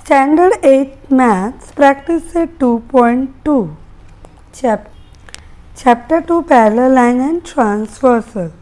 Standard 8 Maths Practice Set 2.2 Chapter 2 Parallel Line and Transversal.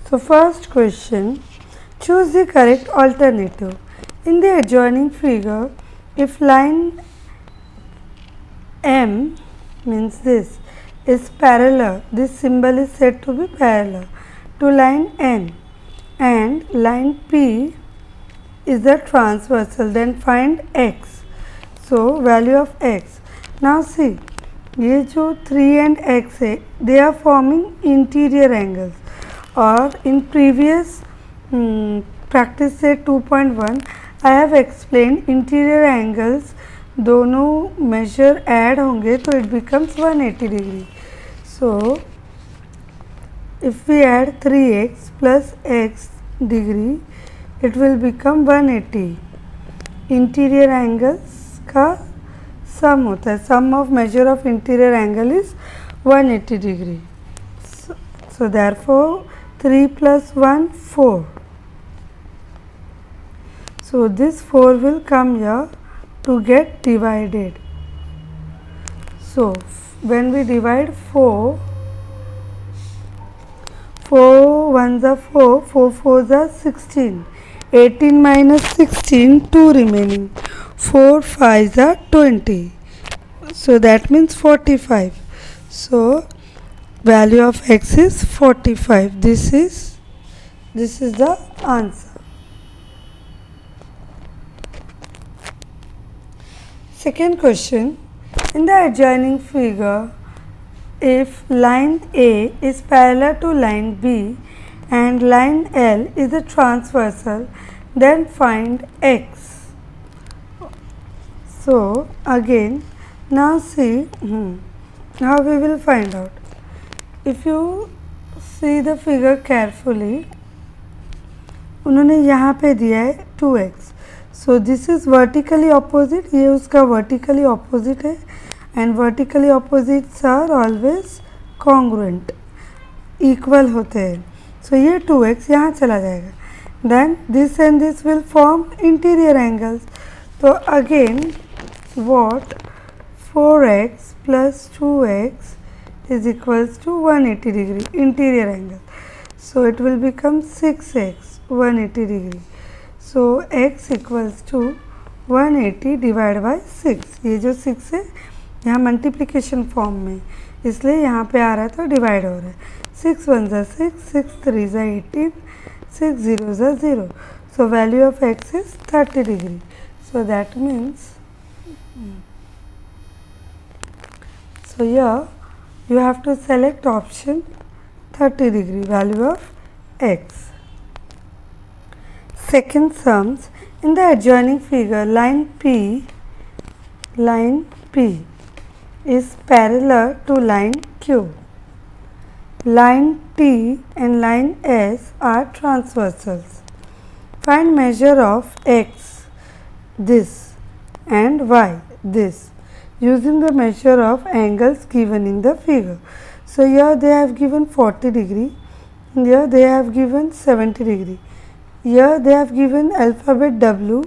So first question, choose the correct alternative. In the adjoining figure, if line M means this is parallel, this symbol is said to be parallel to line N and line P is the transversal, then find x. So value of x. Now see, ये जो 3 and x है, they are forming interior angles. और in previous practice set 2.1 I have explained interior angles दोनों measure add होंगे तो it becomes 180 degree. So if we add 3x plus x degree, it will become 180. Interior angles का sum होता है, sum of measure of interior angle is 180 degree. So therefore 3 plus 1 4. So this 4 will come here to get divided. So when we divide 4 1s are 4, 4 4s are 16. 18 minus 16, 2 remaining. 4 5s are 20. So that means 45. So value of x is 45. This is the answer. Second question, in the adjoining figure, if line A is parallel to line B and line L is a transversal, then find x. So again, now see how we will find out. If you see the figure carefully, उन्होंने यहाँ पे दिया है 2x. So this is vertically opposite, ये उसका vertically opposite है and vertically opposites are always congruent, equal होते हैं. So ये 2x यहाँ चला जाएगा. Then this and this will form interior angles. So again what 4x plus 2x is equals to 180 degree interior angle. So it will become 6x 180 degree. So x equals to 180 divided by 6. ये जो 6 है यहाँ multiplication form में, इसलिए यहाँ पे आ रहा है तो डिवाइड हो रहा है. 6 1s are 6, 6 3s are 18, 6 0s are 0. So value of x is 30 degree. So that means, so here you have to select option 30 degree value of x. Second sums, in the adjoining figure line P is parallel to line Q. Line T and line S are transversals. Find measure of x, this, and y, this, using the measure of angles given in the figure. So here they have given 40 degree, and here they have given 70 degree. Here they have given alphabet W.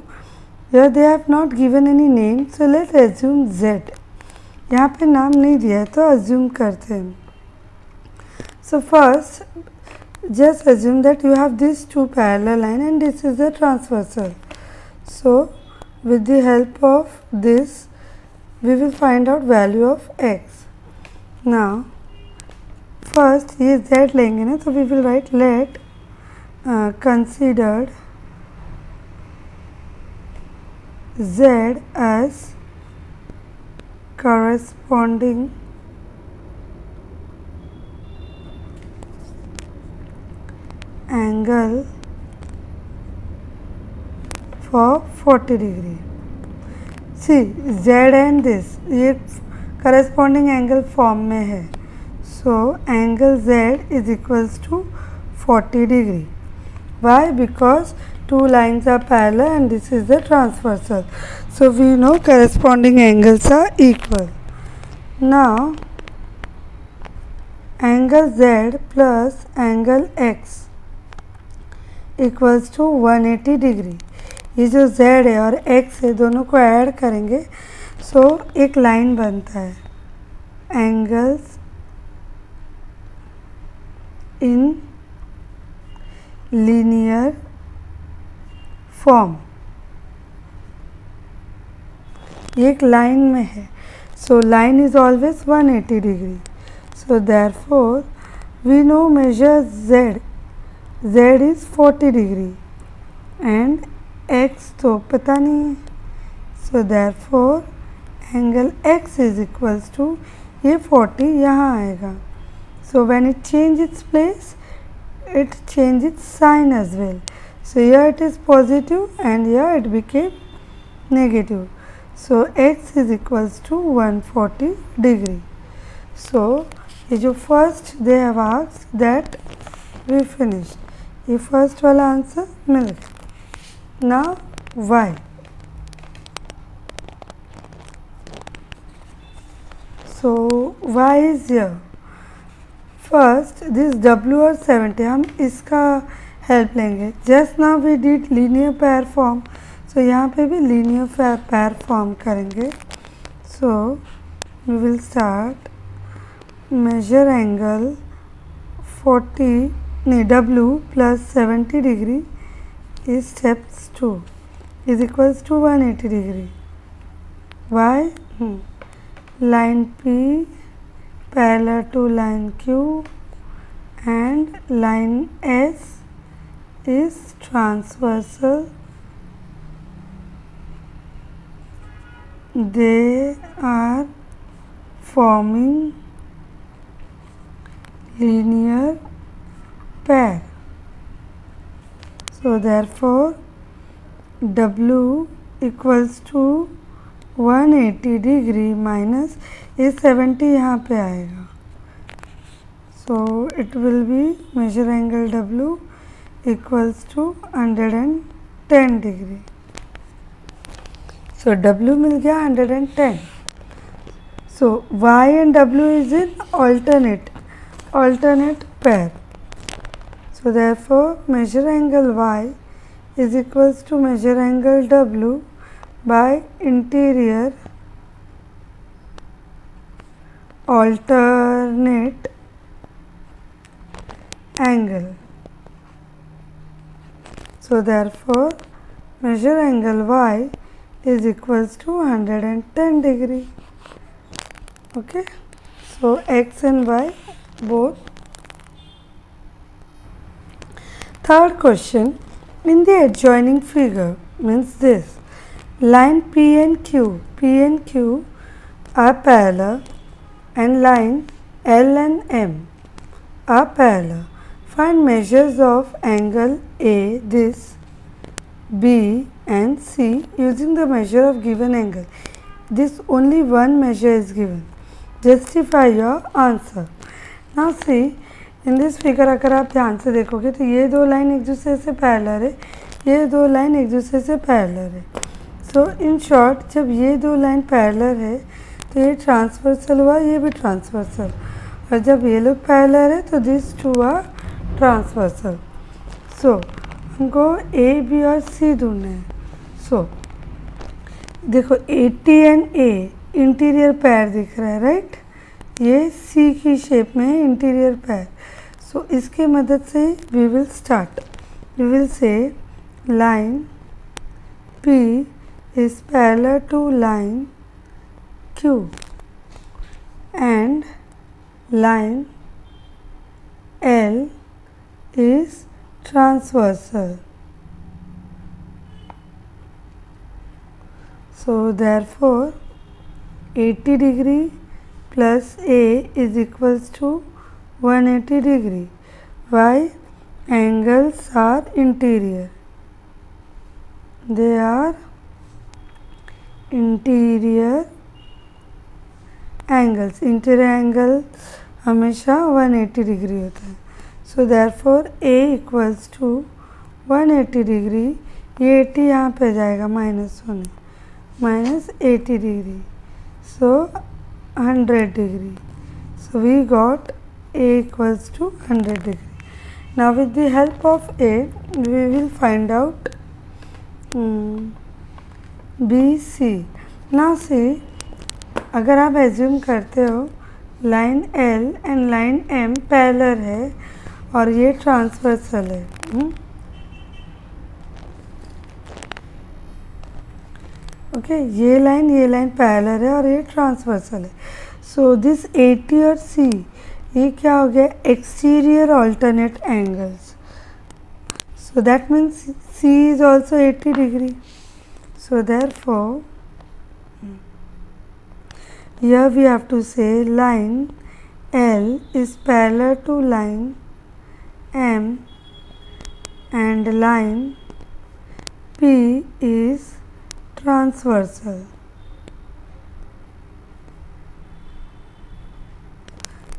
Here they have not given any name. So let's assume Z. यहाँ पे नाम नहीं दिया है तो assume करते हैं. So first, just assume that you have these two parallel line and this is a transversal. So with the help of this, we will find out value of x. Now first ये z लेंगे ना, तो we will write let considered z as corresponding angle for 40 degree. See z and this ये corresponding angle form में है. So angle z is equals to 40 degree. Why? Because two lines are parallel and this is the transversal. So we know corresponding angles are equal. Now angle z plus angle x equals to 180 degree. ये जो z है और x है दोनों को add करेंगे सो एक line बनता है, एंगल्स इन लीनियर फॉर्म, ये एक लाइन में है, so line is always 180 degree, so therefore we know measure z is 40 degree and x तो पता नहीं है, so therefore angle x is equals to ये 40 यहाँ आएगा, so when it change its place it change its sign as well, so here it is positive and here it became negative, so x is equals to 140 degree. So ये जो first they have asked that we finished, ये first वाला answer मिल गया. Now y, so y is here. First this W और 70 हम इसका help लेंगे. Just now we did linear pair form, so यहाँ पे भी लीनियर पैर फॉर्म करेंगे. So we will start measure angle 40 नहीं W plus 70 degree is steps 2 is equals to 180 degree. Y line P parallel to line Q and line S is transversal. They are forming linear pair. So therefore W equals to 180 degree minus ये 70 यहाँ पे आएगा, so it will be measure angle W equals to 110 degree. So W मिल गया 110. सो Y and W is in alternate pair. So therefore measure angle Y is equals to measure angle W by interior alternate angle. So therefore measure angle Y is equals to 110 degree. Okay, so X and Y both. Third question, in the adjoining figure means this line P and Q are parallel and line L and M are parallel. Find measures of angle A, this, B and C using the measure of given angle. This only one measure is given. Justify your answer. Now see, in this figure अगर आप ध्यान से देखोगे तो ये दो line एक दूसरे से पैरेलल है, ये दो लाइन एक दूसरे से पैरेलल है. सो इन शॉर्ट जब ये दो लाइन पैरेलल है तो ये ट्रांसवर्सल हुआ, ये भी ट्रांसवर्सल, और जब ये लोग पैरेलल है तो दिस टू आर ट्रांसवर्सल. सो हमको ए बी और सी ढूंढना है. सो देखो AT एंड A इंटीरियर पैर दिख रहा है, राइट. ये सी की शेप में है इंटीरियर पैर. सो इसके मदद से we will start. We will say line P is parallel to line Q and line L is transversal. So therefore 80 degree plus A is equals to 180 degree. Why? Angles are interior. They are interior angles. Interior angle हमेशा 180 degree होता है. So therefore A equals to 180 degree. ये 80 यहाँ पे जाएगा minus होने, minus 80 degree, so 100 degree. So we got A equals to 100 degree. Now with the help of A we will find out B C. Now C, अगर आप assume करते हो line L and line M parallel है और ये transversal है, okay, ये line parallel है और ये ट्रांसवर्सल है। सो दिस एटी और सी, ये क्या हो गया, exterior alternate angles. So that means C is also 80 degree. So therefore here we have to say line L is parallel to line M and line P is transversal.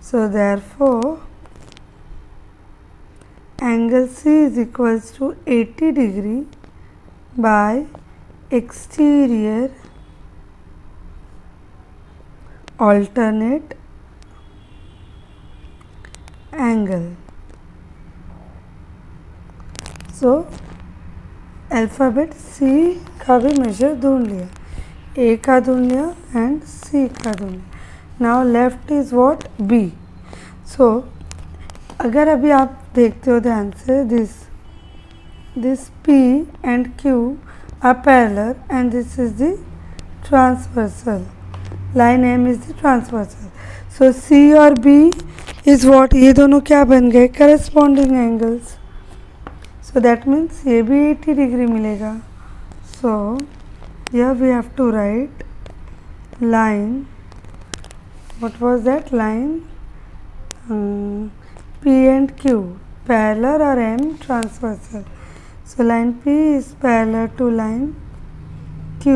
So therefore angle C is equals to 80 degree by exterior alternate angle. So alphabet C का भी major ढूंढ लिया, A का ढूंढ लिया and C का ढूंढ लिया। Now left is what, B। सो अगर अभी आप देखते हो ध्यान से, this P and Q are parallel and this is the transversal, line M is the transversal. So C और B इज व्हाट, ये दोनों क्या बन गए, corresponding angles. So that means ये भी 80 डिग्री मिलेगा। So here we have to write line, what was that line, P and Q parallel और M transversal. So line P is parallel to line Q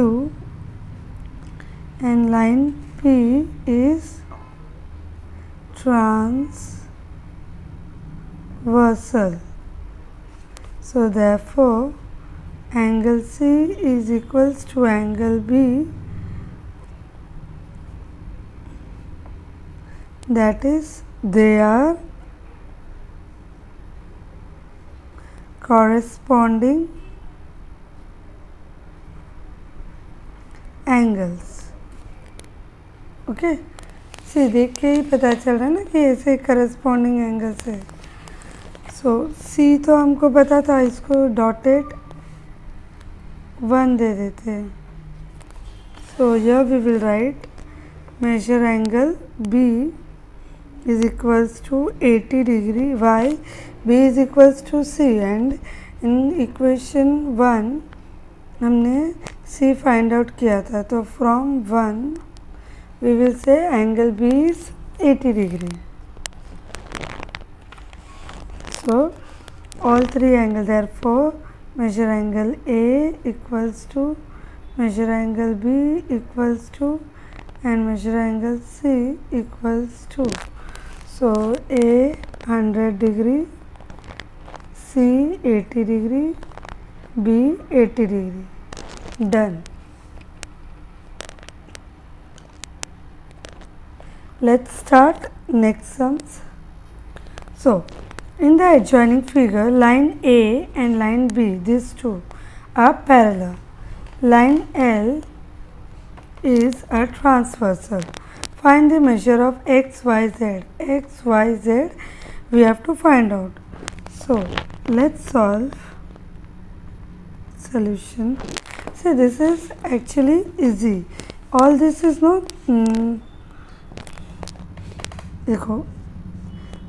and line P is transversal. So therefore angle C is equals to angle B, that is they are corresponding angles. Okay, see देख के ही पता चल रहा है ना कि ऐसे corresponding angles है। सो सी तो हमको पता था, इसको डॉटेड 1 दे देते हैं। So here we will write measure angle B is equals to 80 degree, why, B is equals to C and in equation 1 हमने सी फाइंड आउट किया था। तो from 1 we will say angle B is 80 degree. So all three angles, therefore measure angle A equals to measure angle B equals to and measure angle C equals to. So A 100 degree, C 80 degree, B 80 degree. Done. Let's start next sums. So in the adjoining figure, line A and line B, these two are parallel. Line L is a transversal. Find the measure of x, y, z. X, y, z we have to find out. So let's solve. Solution. See, this is actually easy. All this is not देखो,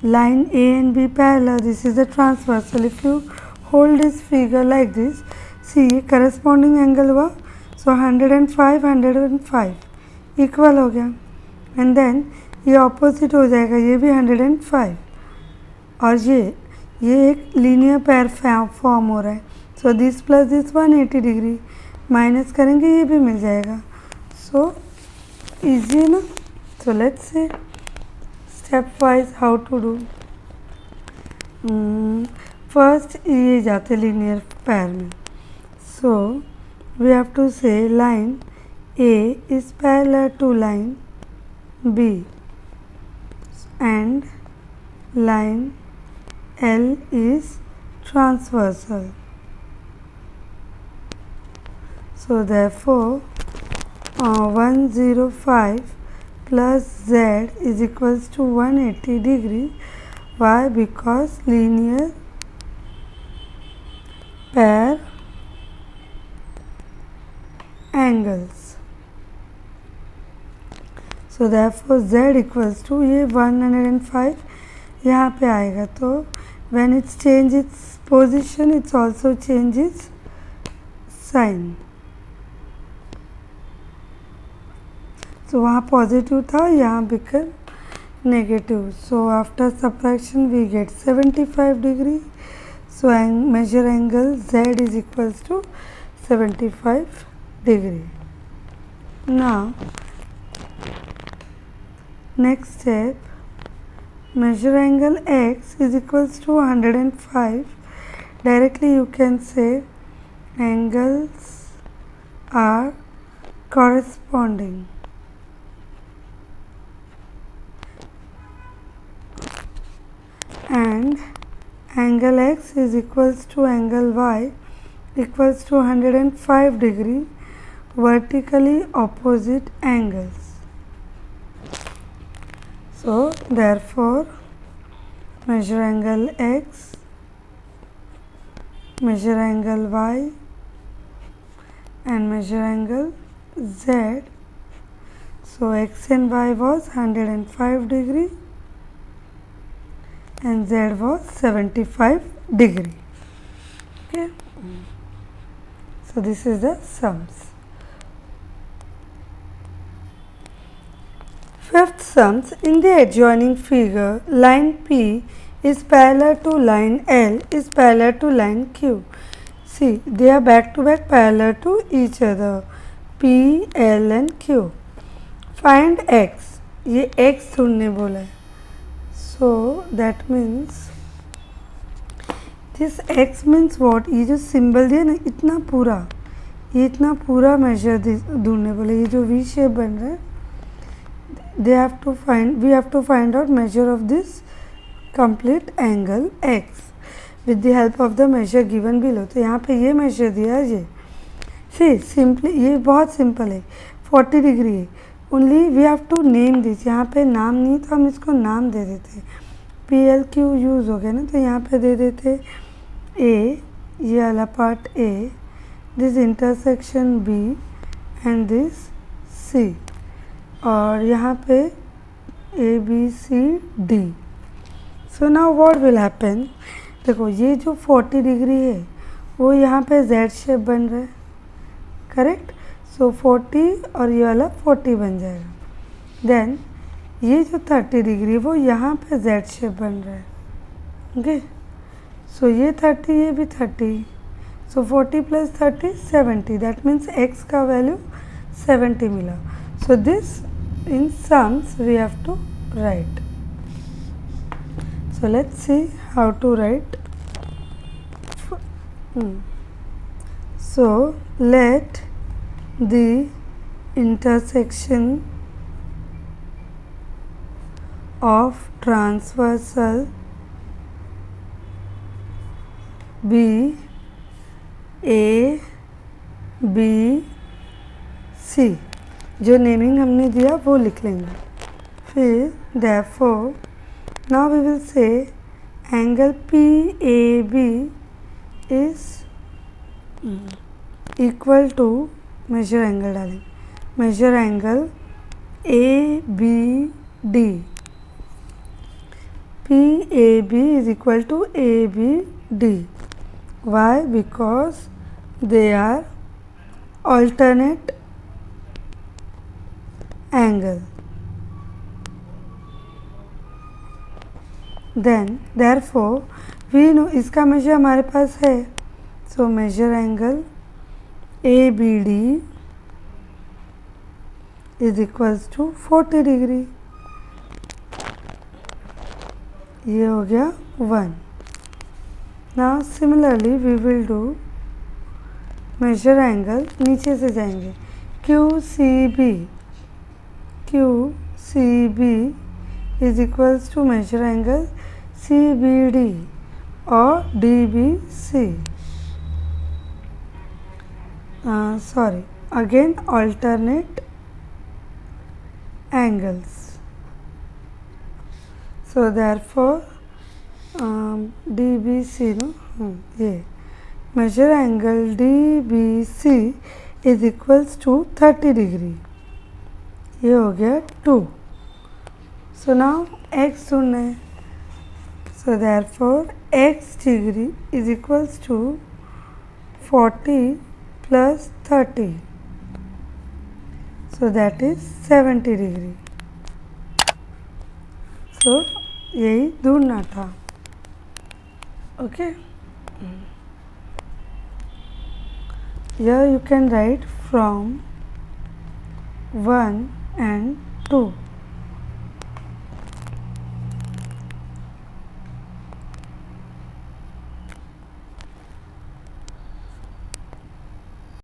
line A and B parallel, this is the transversal. If you hold this figure like this, see corresponding angle हुआ, so 105 105 equal हो गया and then ये opposite हो जाएगा, ये भी 105 और ये एक लीनियर पैर फॉर्म हो रहा है। So this plus this 180 degree minus करेंगे, ये भी मिल जाएगा। सो इजी है ना। So let's say step wise how to do. First ये जाते लीनियर पैर में। So we have to say line A is parallel to line B and line L is transversal. So therefore 105 plus z is equals to 180 degree. Why? Because linear pair angles. So therefore z equals to ये 105 यहाँ पे आएगा, तो when it's change its position it's also changes sign. So वहाँ positive था, यहाँ become negative. So after subtraction we get 75 degree. So measure angle Z is equals to 75 degree. Now next step, measure angle X is equals to 105. Directly you can say angles are corresponding. And angle X is equals to angle Y equals to 105 degree, vertically opposite angles. So therefore measure angle X, measure angle Y and measure angle Z. So X and Y was 105 degree and Z was 75 degree. Okay. So this is the sums. Fifth sums, in the adjoining figure, line P is parallel to line L is parallel to line Q. See, they are back to back parallel to each other, P, L and Q. Find X. ये X ढूंढने बोला है. So that means this X means what? ये जो symbol दिया ना, इतना पूरा, ये इतना पूरा measure ढूंढने बोले. ये जो V shape बन रहा है, we have to find out measure of this complete angle X with the help of the measure given below. तो यहाँ पे ये measure दिया है ये. See, simply ये बहुत simple है, 40 degree है. Only we have to name this. यहाँ पे नाम नहीं तो हम इसको नाम दे देते. PLQ यूज़ हो गया ना, तो यहाँ पे दे देते A, ये वाला part A, this intersection B and this C. और यहाँ पे A, B, C, D. So now what will happen? देखो ये जो 40 डिग्री है वो यहाँ पे Z शेप बन रहा है, करेक्ट. सो 40 और ये वाला 40 बन जाएगा. देन ये जो 30 डिग्री वो यहाँ पे Z शेप बन रहा है. ओके. सो ये 30, ये भी 30. सो 40 प्लस 30 70. दैट मीन्स X का वैल्यू 70 मिला. So this in sums we have to write. So let's see how to write. So let the intersection of transversal be A, B, C. जो naming हमने दिया वो लिख लेंगे. फिर therefore now we will say angle PAB is equal to, measure angle डालेंगे, measure angle ABD. PAB is equal to ABD. Why? Because they are alternate angle. Then therefore we know इसका measure हमारे पास है. So measure angle ABD is equals to 40 degree. ये हो गया 1. Now similarly we will do measure angle, नीचे से जाएंगे, QCB. QCB is equals to measure angle CBD or DBC. sorry, again alternate angles. So therefore DBC no ये measure angle DBC is equals to 30 degree. ये हो गया 2. So now x ढूंढना है. So therefore x degree is equals to 40 plus 30. So that is 70 degree. So यही ढूंढना था. Okay. Here you can write from 1 and 2.